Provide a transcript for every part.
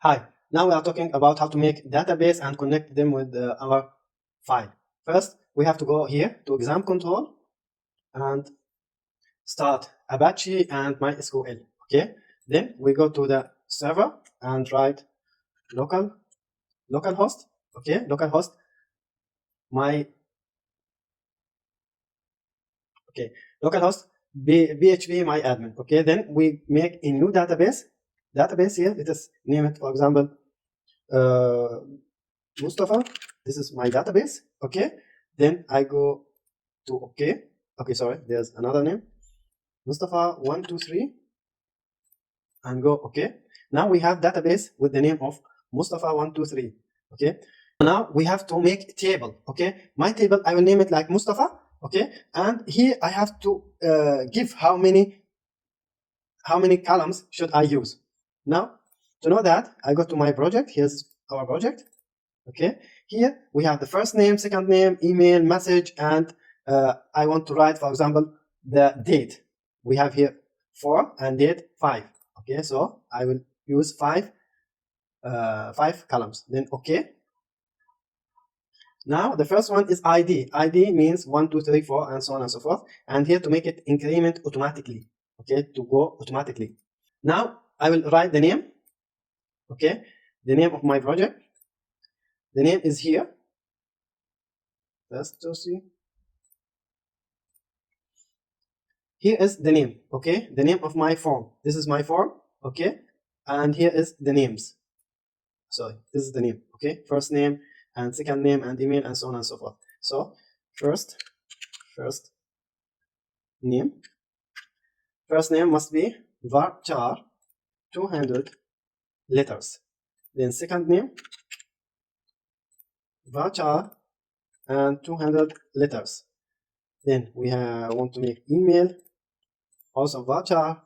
Hi, now we are talking about how to make database and connect them with our file. First, we have to go here to exam control and start Apache and MySQL. Okay, then we go to the server and write localhost. Okay, localhost localhost PHP my admin. Okay, then we make a new database here. Let us name it, for example, Mustafa. This is my database. Okay, then I go to okay, sorry, there's another name, Mustafa 123, and go okay. Now we have database with the name of Mustafa 123. Okay, now we have to make a table. Okay, my table, I will name it like Mustafa. Okay, and here I have to give how many columns should I use. Now, to know that, I go to my project. Here's our project. Okay, here we have the first name, second name, email, message, and I want to write, for example, the date. We have here 4 and date 5. Okay, so I will use 5 columns. Then okay. Now the first one is ID. ID means 1, 2, 3, 4, and so on and so forth. And here to make it increment automatically. Okay, to go automatically. Now I will write the name. Okay, the name of my project. The name is here. Just to see. Here is the name. Okay, the name of my form. This is my form. Okay, and here is the names. Sorry, this is the name. Okay, first name and second name and email and so on and so forth. So first name. First name must be varchar 200 letters. Then second name varchar and 200 letters. Then we want to make email, also varchar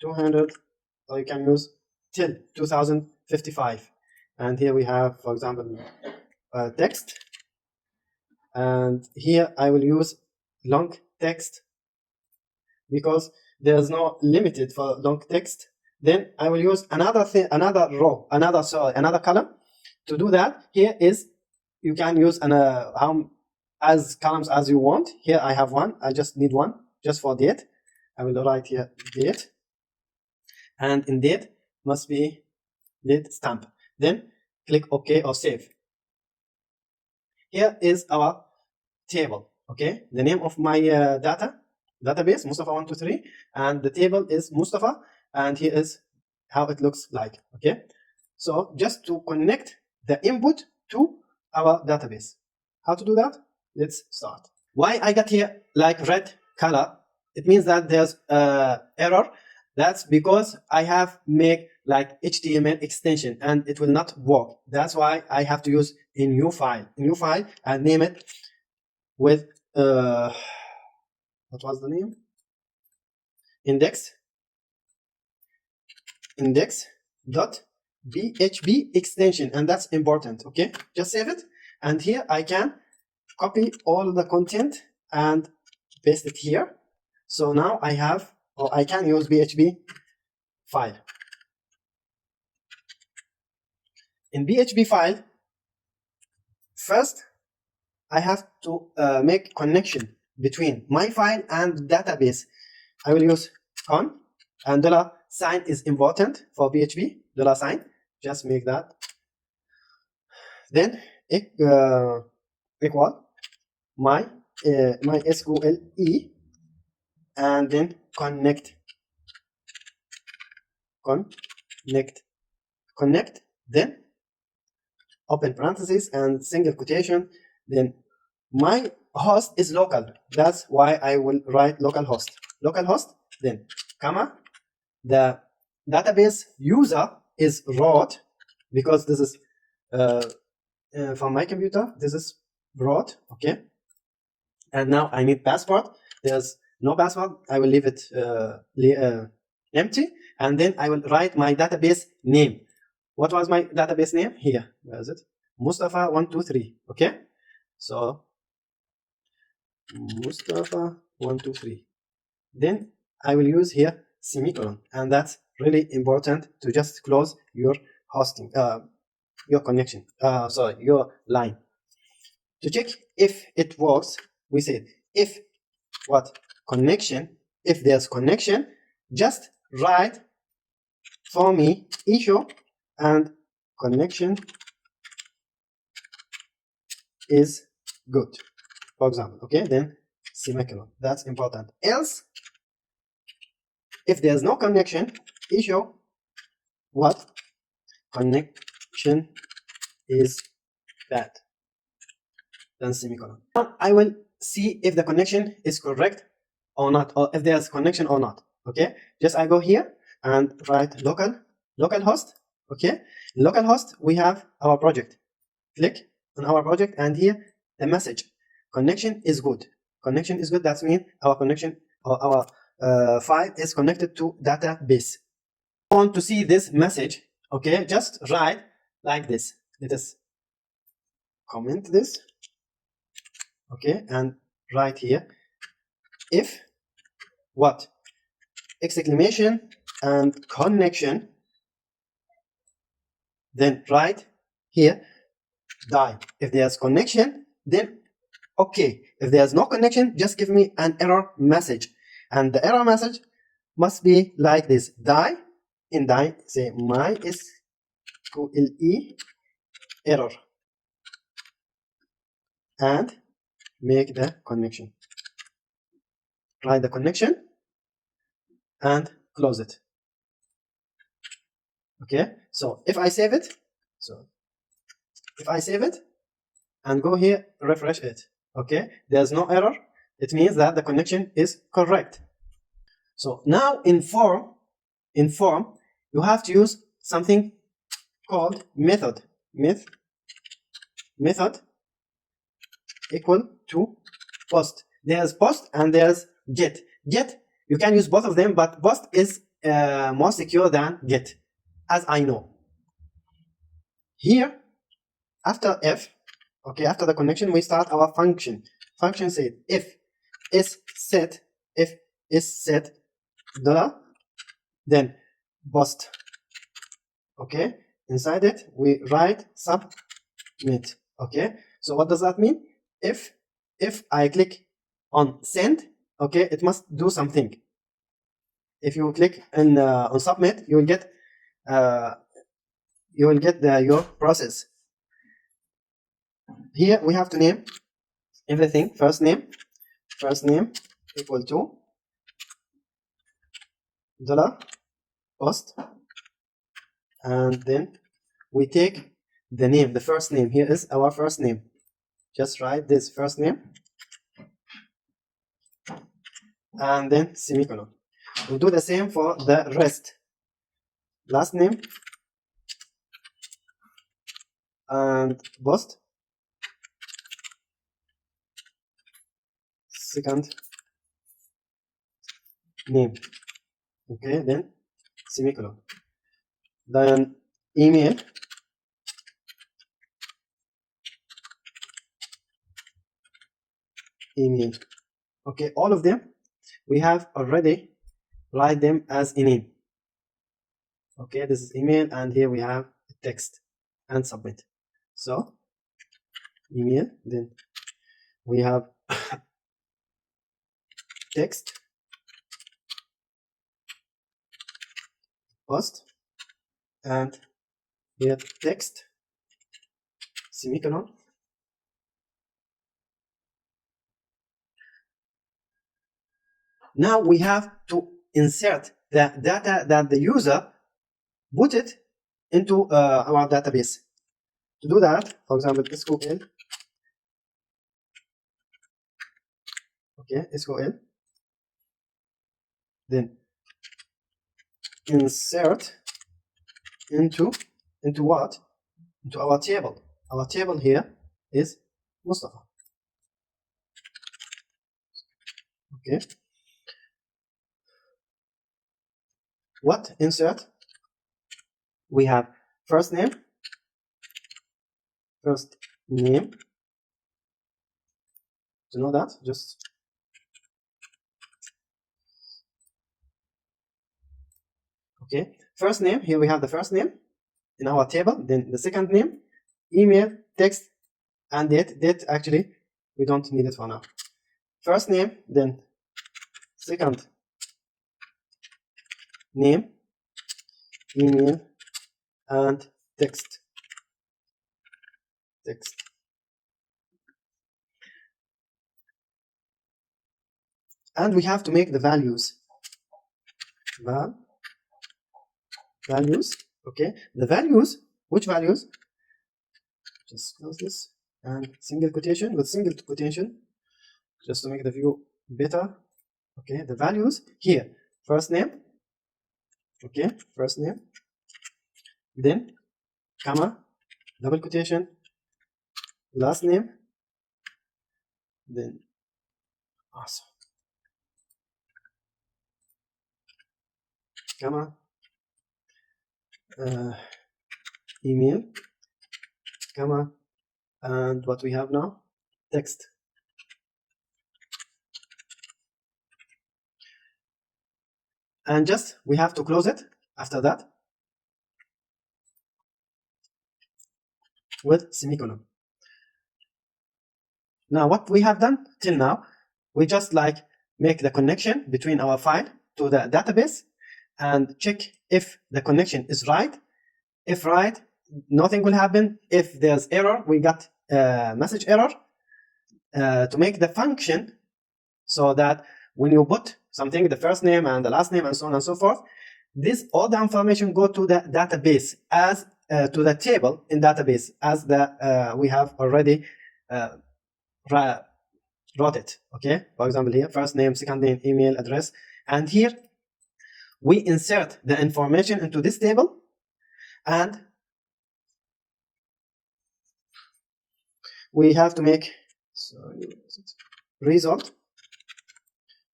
200, or you can use till 2055. And here we have, for example, text, and here I will use long text because there's no limited for long text. Then I will use another column. To do that, here is, you can use as columns as you want. Here I have one. I just need one just for date. I will write here date, and in date must be date stamp. Then click OK or save. Here is our table. Okay, the name of my database, Mustafa 123, and the table is Mustafa, and here is how it looks like. Okay, so just to connect the input to our database. How to do that? Let's start. Why I got here like red color? It means that there's error. That's because I have made like HTML extension and it will not work. That's why I have to use a new file, and name it with what was the name? index.php extension, and that's important. Okay, just save it, and here I can copy all the content and paste it here. So now I have, or I can use PHP file. In PHP file, first I have to make connection between my file and database. I will use con, and $sign is important for PHP. $sign, just make that. Then equal my SQLE, and then connect, then open parentheses and single quotation. Then my host is local. That's why I will write localhost. Then comma, the database user is root, because this is from my computer. This is root. Okay, and now I need password. There's no password. I will leave it empty, and then I will write my database name. What was my database name? Here, where is it? Mustafa 123. Okay, so Mustafa 123. Then I will use here semicolon, and that's really important to just close your hosting, your connection, sorry, your line. To check if it works, we said if what connection, if there's connection, just write for me issue and connection is good, for example. Okay, then semicolon. That's important. Else, if there's no connection, issue what connection is bad, then semicolon. Now I will see if the connection is correct or not, or if there's connection or not. Okay, just I go here and write localhost. Okay, localhost, we have our project. Click on our project, and here the message connection is good. Connection is good. That means our connection or our file is connected to database. I want to see this message. Okay, just write like this. Let us comment this. Okay, and write here if what exclamation and connection, then write here die. If there's connection, then okay. If there's no connection, just give me an error message, and the error message must be like this: die. In die, say MySQL error, and make the connection. Write the connection and close it. Okay, so if I save it, and go here, refresh it, okay, there's no error. It means that the connection is correct. So now in form, you have to use something called method equal to post. There's post and there's get. You can use both of them, but post is more secure than get, as I know. Here, after if, okay, after the connection, we start our function. Function said if is set dollar, then post. Okay, inside it we write submit. Okay, so what does that mean? If I click on send, okay, it must do something. If you click on submit, you will get your process. Here we have to name everything. First name equal to dollar post, and then we take the name, the first name. Here is our first name. Just write this first name and then semicolon. We'll do the same for the rest. Last name and post, second name, okay, then semicolon. Then email, okay, all of them we have already write them as a name. Okay, this is email, and here we have text and submit. So email, then we have text, post, and here text, semicolon. Now we have to insert the data that the user put it into our database. To do that, for example, SQL, okay, SQL, then insert into what? Into our table. Our table here is Mustafa. Okay. What insert? We have first name. To know that, just okay. First name, here we have the first name in our table, then the second name, email, text, and date. Date actually we don't need it for now. First name, then second name, email, and text. And we have to make the values. Values. Okay, the values. Which values? Just close this and single quotation with single quotation, just to make the view better. Okay, the values here. First name. Okay, first name. Then comma, double quotation, last name. Then awesome. Comma, email, comma, and what we have now, text. And just we have to close it after that with semicolon. Now what we have done till now, we just like make the connection between our file to the database and check if the connection is right. If right, nothing will happen. If there's error, we got a message error to make the function so that when you put something, the first name and the last name and so on and so forth, this all the information go to the database as to the table in database as the we have already wrote it. Okay, for example here, first name, second name, email address, and here we insert the information into this table, and we have to make result,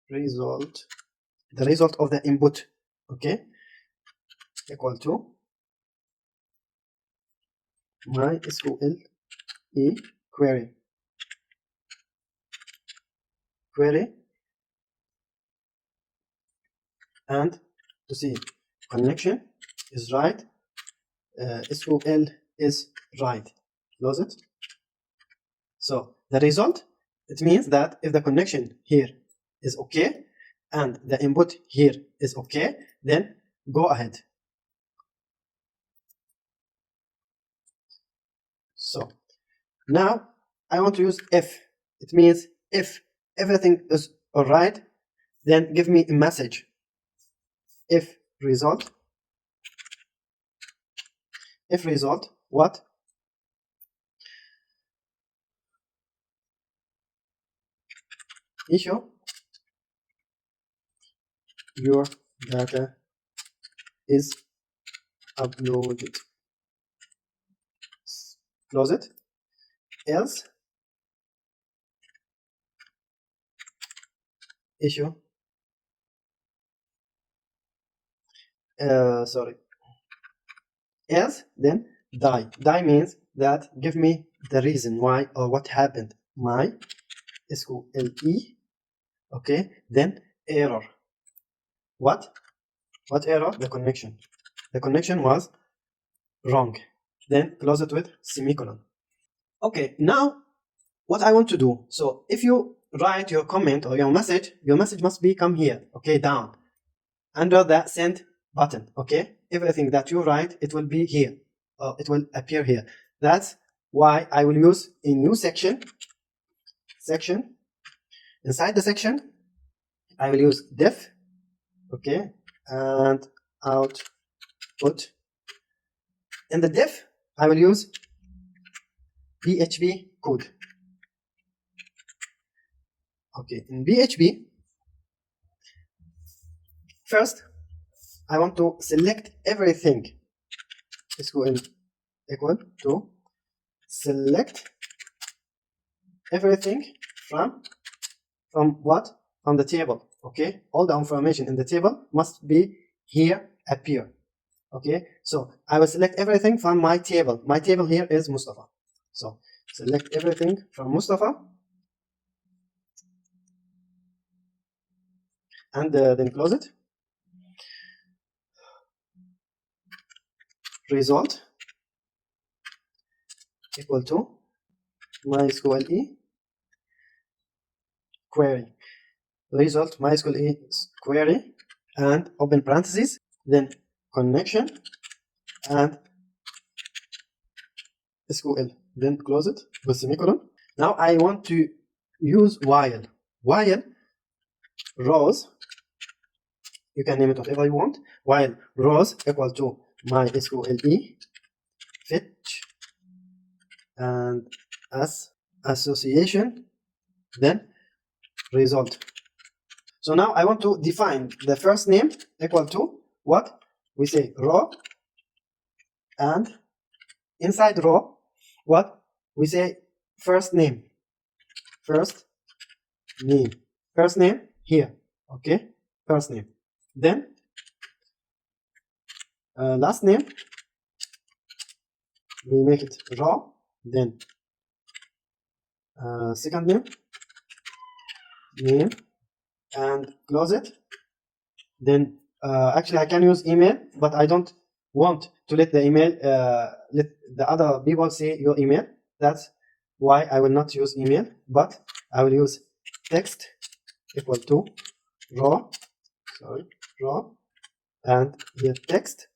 the result of the input, okay, equal to MySQL query, and to see connection is right, SQL is right, close it. So the result, it means that if the connection here is okay and the input here is okay, then go ahead. So now I want to use if. It means if everything is all right, then give me a message. If result, what? Issue your data is uploaded. Close it. Else, issue else, then die means that give me the reason why or what happened. My SQLE, okay, then error. What error? The connection was wrong, then close it with semicolon. Okay, now what I want to do, so if you write your comment or your message must be come here, okay, down under the send button. Okay, everything that you write, it will be here, it will appear here. That's why I will use a new section. Inside the section I will use def, okay, and output. In the def I will use PHP code. Okay, in PHP, first I want to select everything. SQL equal to select everything from what? From the table. Okay, all the information in the table must be here appear. Okay, so I will select everything from my table. My table here is Mustafa. So select everything from Mustafa, and then close it. Result, equal to MySQL query. Result MySQL query and open parentheses, then connection and SQL, then close it with semicolon. Now I want to use while rows, you can name it whatever you want, while rows equal to MySQL fetch and as association, then result. So now I want to define the first name equal to what? We say row, and inside row, what? We say first name. First name here, okay? First name. Then last name, we make it row, then second name, and close it. Then actually I can use email, but I don't want to let the email let the other people see your email. That's why I will not use email, but I will use text equal to row, and here text.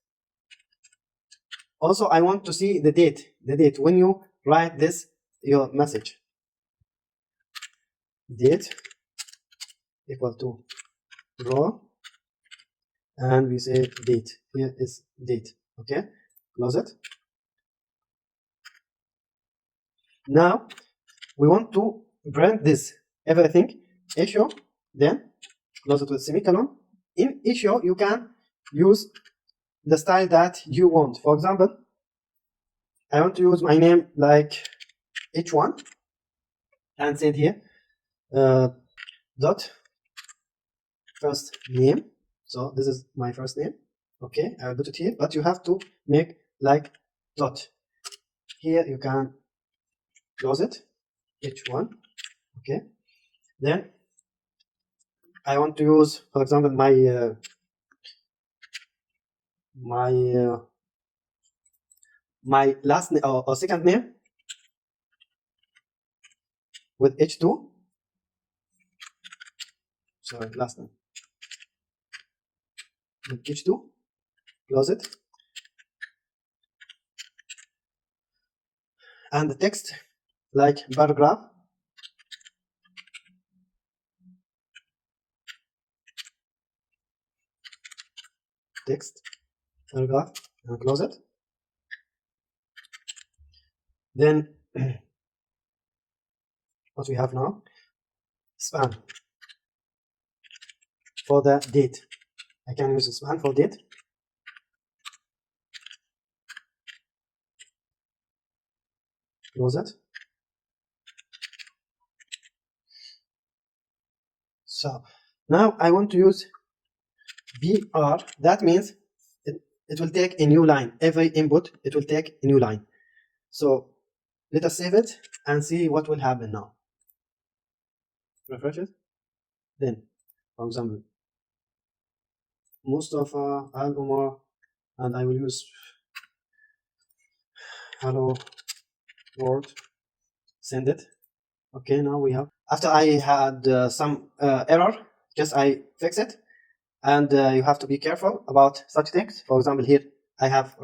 Also I want to see the date when you write this your message. Date equal to row, and we say date. Here is date, okay? Close it. Now we want to print this everything issue, then close it with semicolon. In issue you can use the style that you want. For example, I want to use my name like h1 and say here dot first name. So this is my first name, okay? I'll put it here, but you have to make like dot. Here you can close it, h1, okay? Then I want to use, for example, my last name or second name with h2. Sorry, last name with h2. Close it. And the text like paragraph. Text paragraph, and close it. Then what we have now, span for the date. I can use a span for date. Close it. So now I want to use BR. That means it will take a new line. Every input, it will take a new line. So let us save it and see what will happen now. Refresh it. Then, for example, Mustafa Al Umar, and I will use hello world. Send it. Okay, now we have, after I had some error, just I fix it. And you have to be careful about such things. For example, here I have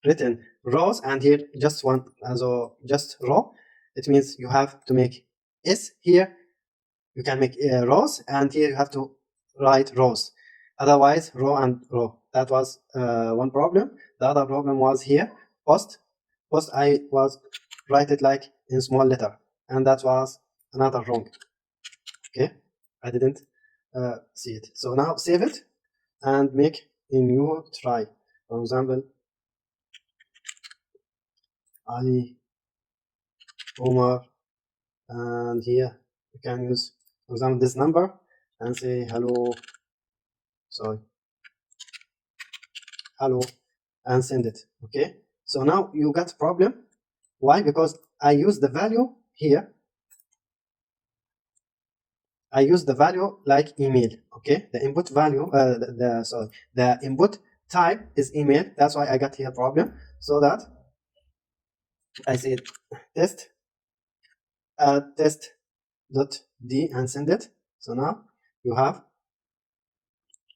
written rows, and here just one, so just row. It means you have to make S here. You can make rows, and here you have to write rows. Otherwise, row and row. That was one problem. The other problem was here, post. Post I was write it like in small letter, and that was another wrong. Okay, I didn't see it. So now save it and make a new try. For example, Ali, Omar, and here you can use, for example, this number and say hello, hello, and send it. Okay, so now you got a problem. Why? Because I use the value here. I use the value like email. Okay, the input value, the input type is email. That's why I got here problem. So that I said test test.d and send it. So now you have,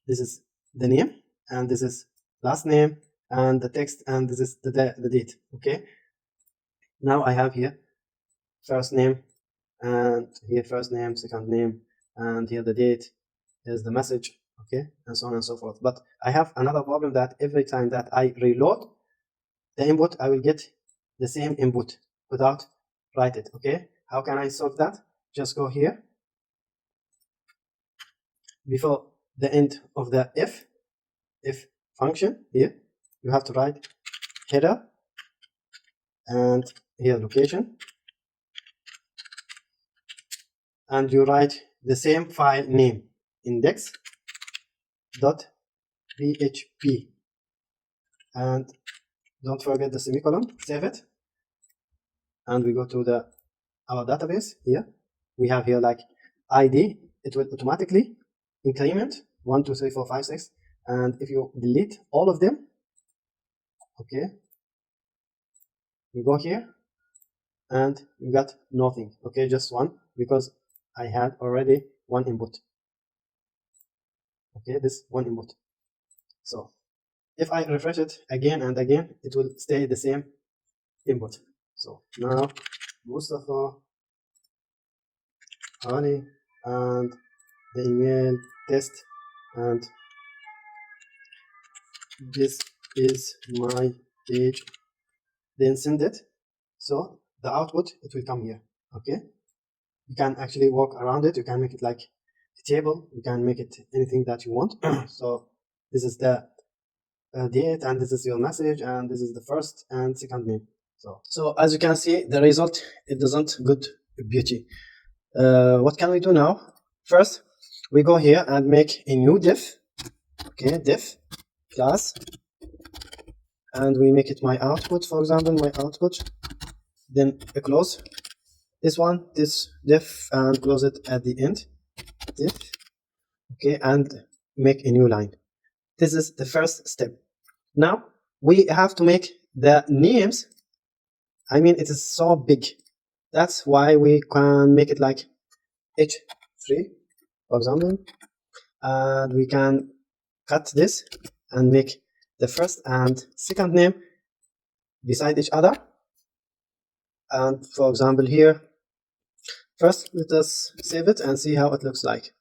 this is the name, and this is last name, and the text, and this is the date. Okay, now I have here first name, and here first name, second name, and here the date, here's the message, okay, and so on and so forth. But I have another problem, that every time that I reload the input, I will get the same input without write it. Okay, how can I solve that? Just go here, before the end of the if function here, you have to write header, and here location, and you write the same file name, index.php, and don't forget the semicolon. Save it, and we go to our database. Here we have here like ID, it will automatically increment 1 2 3 4 5 6, and if you delete all of them, okay, we go here and you got nothing. Okay, just one, because I had already one input. Okay, this one input. So if I refresh it again and again, it will stay the same input. So now Mustafa Ali, and the email test, and this is my page, then send it. So the output, it will come here. Okay, you can actually walk around it, you can make it like a table, you can make it anything that you want. So this is the date, and this is your message, and this is the first and second name. So as you can see, the result, it doesn't good beauty. What can we do now? First, we go here and make a new div. Okay, div class, and we make it my output, for example, my output. Then close this one, this div, and close it at the end. Div. Okay, and make a new line. This is the first step. Now we have to make the names. I mean, it is so big. That's why we can make it like H3, for example, and we can cut this and make the first and second name beside each other. And for example here, first let us save it and see how it looks like.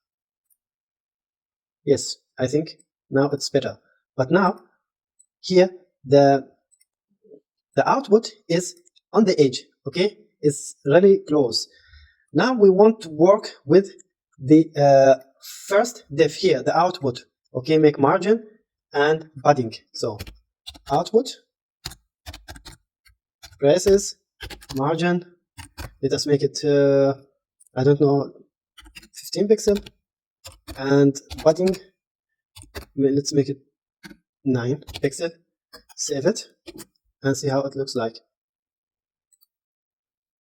Yes, I think now it's better. But now here the output is on the edge. Okay, it's really close. Now we want to work with the first div here, the output. Okay, make margin and padding. So output, braces, margin, let us make it I don't know, 15 pixel, and padding, let's make it 9 pixel. Save it and see how it looks like.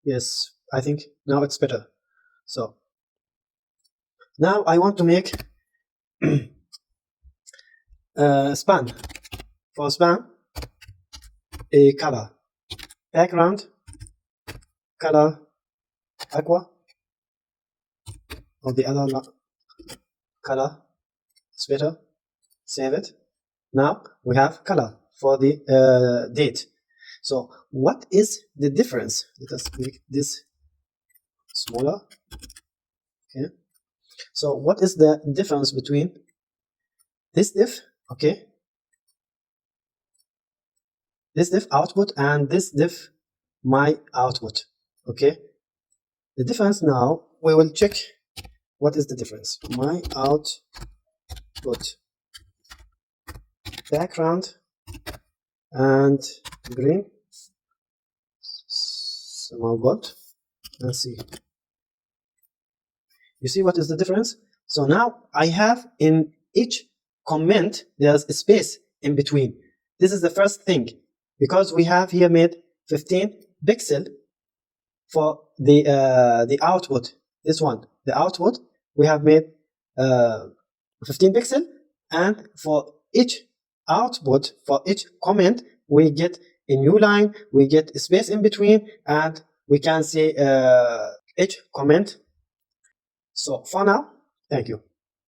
Yes, I think now it's better. So now I want to make span. For span, a color, background color aqua, or the other color is better. Save it. Now we have color for the date. So what is the difference? Let us make this smaller. Okay, so what is the difference between this div, okay, this div output, and this div my output? Okay, the difference, now we will check what is the difference. My output background and green, small bot. Let's see. You see what is the difference? So now I have in each comment there's a space in between. This is the first thing, because we have here made 15 pixel for the output. This one, the output, we have made 15 pixel, and for each output, for each comment, we get a new line, we get a space in between, and we can see each comment. So for now, thank you.